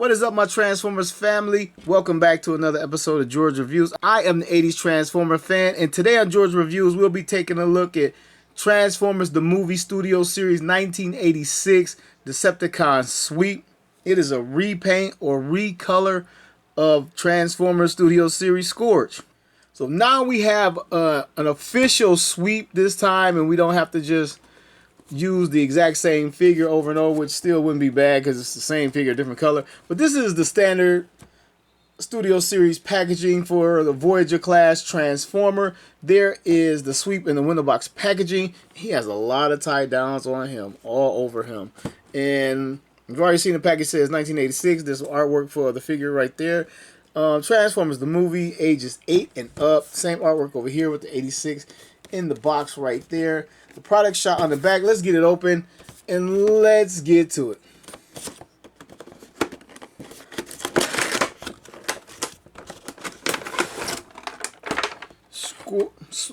What is up, my Transformers family? Welcome back to another episode of George Reviews. I am the 80s Transformer fan, and today on George Reviews, we'll be taking a look at Transformers the Movie Studio Series 1986 Decepticon Sweep. It is a repaint or recolor of Transformers Studio Series Scourge. So now we have an official sweep this time, and we don't have to just use the exact same figure over and over, which still wouldn't be bad because it's the same figure, different color. But this is the standard Studio Series packaging for the Voyager class Transformer. There is the sweep in the window box packaging. He has a lot of tie downs on him, all over him. And you've already seen the package says 1986. There's artwork for the figure right there. Transformers the movie, ages 8 and up. Same artwork over here with the 86 in the box right there. The product shot on the back. Let's get it open and let's get to it.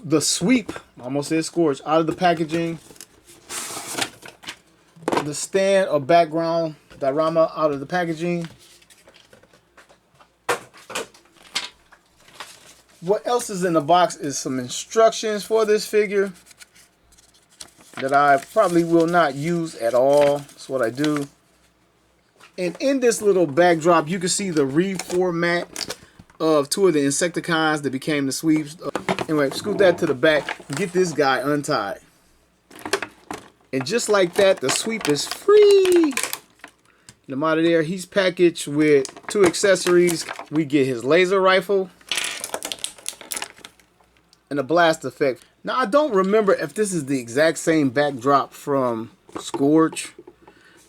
The sweep, almost said Scourge, out of the packaging. The stand or background diorama out of the packaging. What else is in the box is some instructions for this figure that I probably will not use at all. That's what I do. And in this little backdrop, you can see the reformat of two of the Insecticons that became the sweeps. Anyway, scoot that to the back and get this guy untied. And just like that, the sweep is free. Get him out of there. He's packaged with two accessories. We get his laser rifle and a blast effect. Now, I don't remember if this is the exact same backdrop from Scourge,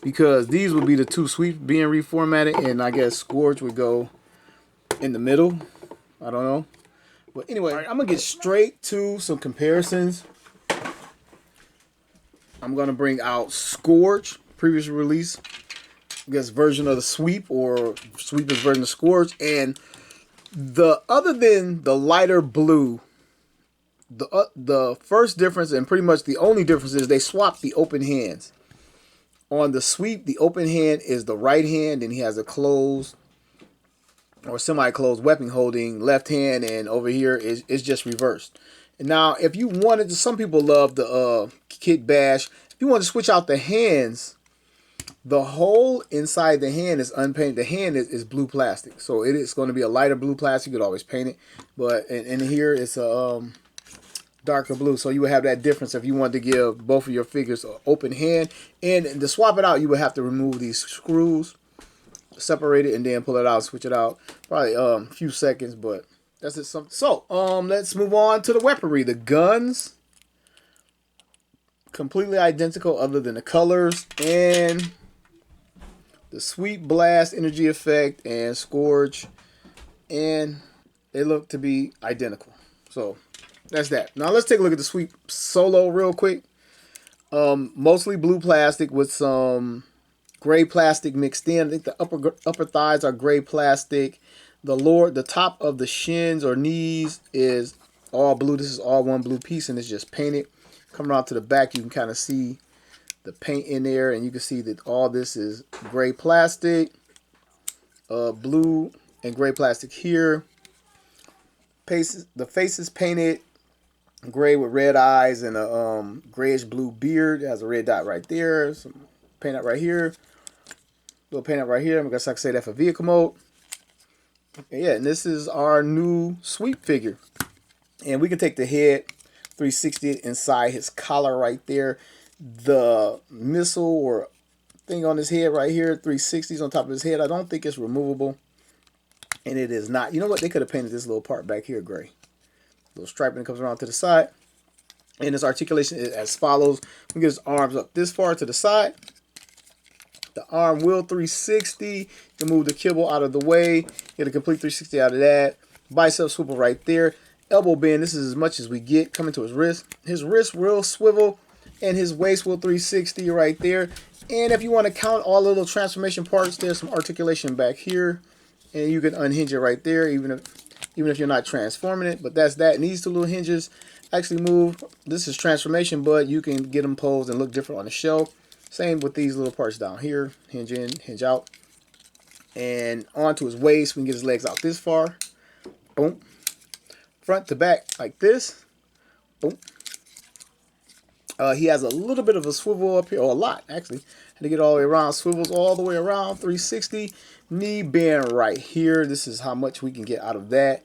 because these would be the two sweeps being reformatted, and I guess Scourge would go in the middle. I don't know. But anyway, I'm going to get straight to some comparisons. I'm going to bring out Scourge, previous release, I guess version of the sweep, or sweeper's version of Scourge, and other than the lighter blue, the first difference, and pretty much the only difference, is they swapped the open hands. On the sweep, the open hand is the right hand, and he has a closed or semi-closed weapon holding left hand, and over here is just reversed. And now, if you wanted to, some people love the kit bash. If you want to switch out the hands, the hole inside the hand is unpainted. The hand is blue plastic, so it is going to be a lighter blue plastic. You could always paint it, but in here it's a darker blue, so you would have that difference if you wanted to give both of your figures an open hand. And to swap it out, you would have to remove these screws, separate it, and then pull it out, switch it out. Probably a few seconds, but that's it. So let's move on to the weaponry. The guns, completely identical other than the colors, and the sweep, blast, energy effect, and Scourge, and they look to be identical. So that's that. Now let's take a look at the sweep solo real quick. Mostly blue plastic with some gray plastic mixed in. I think the upper thighs are gray plastic. The top of the shins or knees is all blue. This is all one blue piece, and it's just painted. Coming out to the back, you can kind of see the paint in there, and you can see that all this is gray plastic, blue and gray plastic here. The face is painted gray with red eyes and a grayish blue beard. It has a red dot right there. Some paint out right here. Little paint out right here. I guess I can say that for vehicle mode. Yeah, and this is our new sweep figure. And we can take the head, 360 it inside his collar right there. The missile or thing on his head right here, 360s on top of his head. I don't think it's removable. And it is not. You know what? They could have painted this little part back here gray. Little striping that comes around to the side. And his articulation is as follows. We get his arms up this far to the side. The arm wheel 360. You can move the kibble out of the way. Get a complete 360 out of that. Bicep swivel right there. Elbow bend. This is as much as we get coming to his wrist. His wrist will swivel. And his waist will 360 right there. And if you want to count all the little transformation parts, there's some articulation back here. And you can unhinge it right there, even if you're not transforming it. But that's that. And these two little hinges actually move. This is transformation, but you can get them posed and look different on the shelf. Same with these little parts down here. Hinge in, hinge out. and onto his waist. We can get his legs out this far. Boom. Front to back like this. Boom. He has a little bit of a swivel up here, or a lot actually. Had to get all the way around. Swivels all the way around, 360. Knee bend right here. This is how much we can get out of that.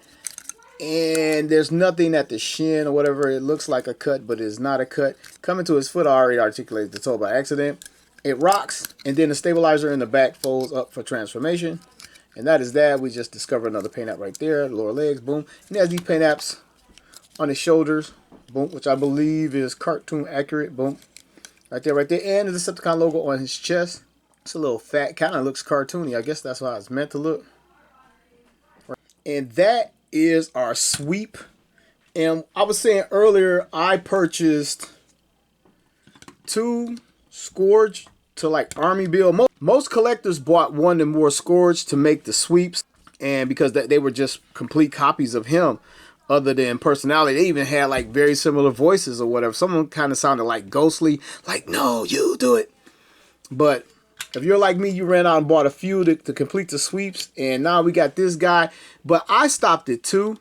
And there's nothing at the shin or whatever. It looks like a cut, but it's not a cut. Coming to his foot, I already articulated the toe by accident. It rocks, and then the stabilizer in the back folds up for transformation. And that is that. We just discovered another paint app right there. Lower legs, boom. And he has these paint apps on his shoulders, boom, which I believe is cartoon accurate, boom. Right there, right there. And the Decepticon logo on his chest. It's a little fat, kind of looks cartoony. I guess that's how it's meant to look. And that is our sweep. And I was saying earlier, I purchased 2 Scourge to like army build. Most collectors bought 1 and more Scourge to make the sweeps, and because they were just complete copies of him. Other than personality, they even had like very similar voices or whatever. Someone kind of sounded like ghostly, like, no, you do it. But if you're like me, you ran out and bought a few to complete the sweeps, and now we got this guy. But I stopped it too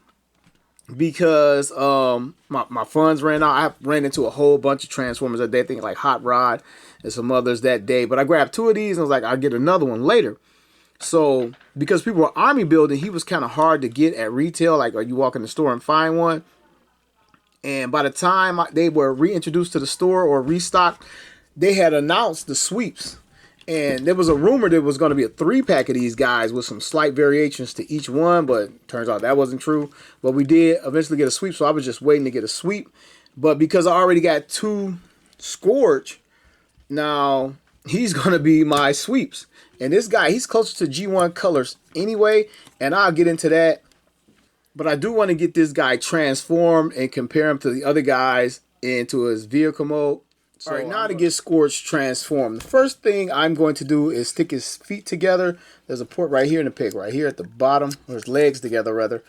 because my funds ran out. I ran into a whole bunch of Transformers that day, I think like Hot Rod and some others that day. But I grabbed 2 of these and I was like, I'll get another one later. So because people were army building, he was kind of hard to get at retail. Like, you walk in the store and find one. And by the time they were reintroduced to the store or restocked, they had announced the sweeps. And there was a rumor there was going to be a 3-pack of these guys with some slight variations to each one, but turns out that wasn't true. But we did eventually get a sweep, so I was just waiting to get a sweep. But because I already got 2 Scourge, now he's going to be my sweeps. And this guy, he's closer to G1 colors anyway, and I'll get into that. But I do want to get this guy transformed and compare him to the other guys into his vehicle mode. So, all right, now to get Scourge transformed. The first thing I'm going to do is stick his feet together. There's a port right here and a peg right here at the bottom, or his legs together rather.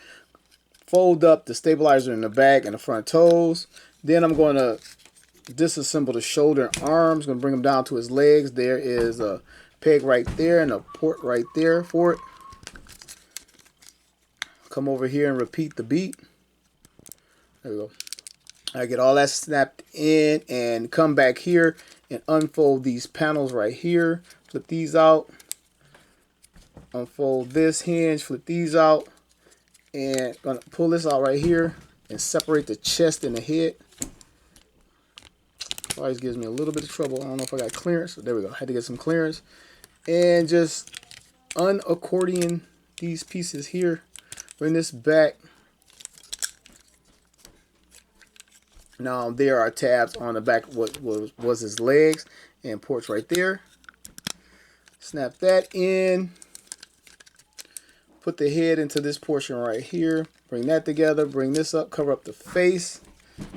Fold up the stabilizer in the back and the front toes. Then I'm going to disassemble the shoulder and arms. Going to bring them down to his legs. There is a peg right there and a port right there for it. Come over here and repeat the beat. There we go. I get all that snapped in and come back here and unfold these panels right here. Flip these out. Unfold this hinge, flip these out. And gonna pull this out right here and separate the chest and the head. Always gives me a little bit of trouble. I don't know if I got clearance. There we go. Had to get some clearance. And just unaccordion these pieces here. Bring this back. Now there are tabs on the back. What was his legs and ports right there. Snap that in. Put the head into this portion right here. Bring that together. Bring this up. Cover up the face.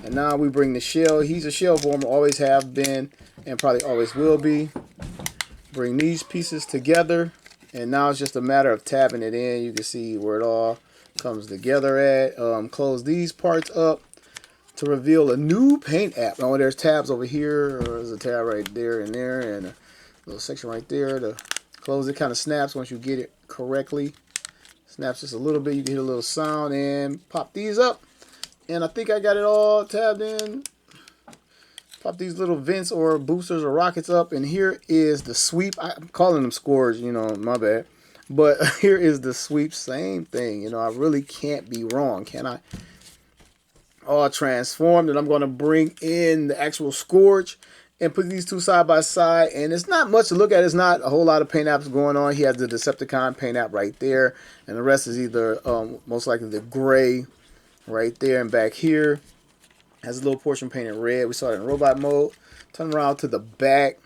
And now we bring the shell. He's a shell former. Always have been and probably always will be. Bring these pieces together. And now it's just a matter of tabbing it in. You can see where it all comes together at. Close these parts up to reveal a new paint app. Oh, there's tabs over here. Or there's a tab right there and there. And a little section right there to close. It kind of snaps once you get it correctly. Snaps just a little bit. You can hear a little sound. And pop these up. And I think I got it all tabbed in. Pop these little vents or boosters or rockets up. And here is the sweep. I'm calling them Scourge, you know, my bad. But here is the sweep. Same thing. You know, I really can't be wrong, can I? All transformed. And I'm going to bring in the actual Scourge and put these two side by side. And it's not much to look at. It's not a whole lot of paint apps going on. He has the Decepticon paint app right there. And the rest is either most likely the gray right there and back here. Has a little portion painted red. We saw it in robot mode. Turn around to the back.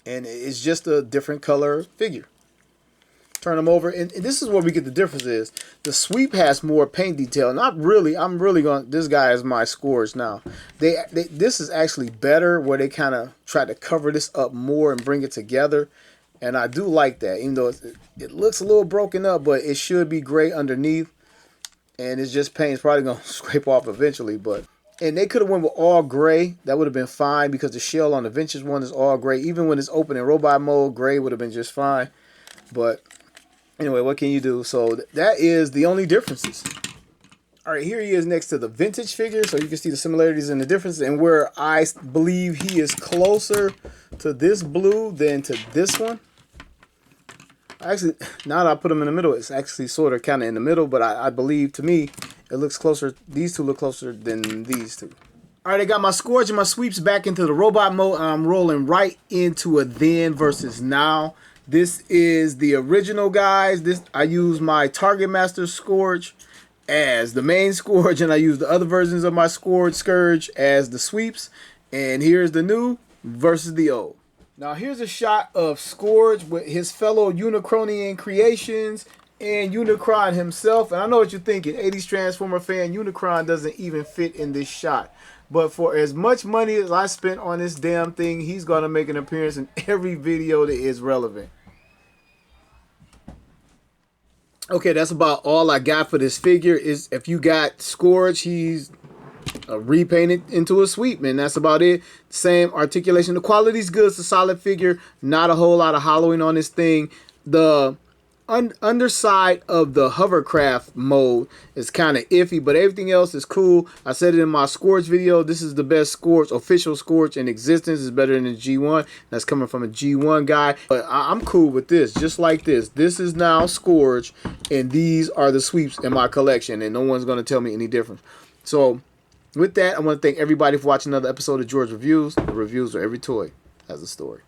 And it's just a different color figure. Turn them over. And this is where we get the difference is. The sweep has more paint detail. Not really. I'm really going. This guy is my Scourge now. This is actually better where they kind of try to cover this up more and bring it together. And I do like that. Even though it looks a little broken up. But it should be gray underneath. And it's just paint. It's probably going to scrape off eventually. And they could have went with all gray. That would have been fine because the shell on the vintage one is all gray. Even when it's open in robot mode, gray would have been just fine. But anyway, what can you do? So that is the only differences. All right, here he is next to the vintage figure, so you can see the similarities and the differences, and where I believe he is closer to this blue than to this one. Actually, now that I put them in the middle, it's actually sort of kind of in the middle, but I believe, to me, it looks closer. These two look closer than these two. All right, I got my Scourge and my Sweeps back into the robot mode. I'm rolling right into a then versus now. This is the original, guys. I use my Target Master Scourge as the main Scourge, and I use the other versions of my Scourge as the Sweeps. And here's the new versus the old. Now here's a shot of Scourge with his fellow Unicronian creations and Unicron himself. And I know what you're thinking, 80s Transformer fan, Unicron doesn't even fit in this shot. But for as much money as I spent on this damn thing, he's going to make an appearance in every video that is relevant. Okay, that's about all I got for this figure. Is if you got Scourge, he's repainted into a sweep, and that's about it. Same articulation. The quality's good. It's a solid figure. Not a whole lot of hollowing on this thing. The underside of the hovercraft mode is kind of iffy, but everything else is cool. I said it in my Scourge video. This is the best Scourge, official Scourge in existence. It's better than the G1. That's coming from a G1 guy. But I'm cool with this, just like this. This is now Scourge, and these are the Sweeps in my collection, and no one's going to tell me any different. So with that, I want to thank everybody for watching another episode of George Reviews. The reviews where every toy has a story.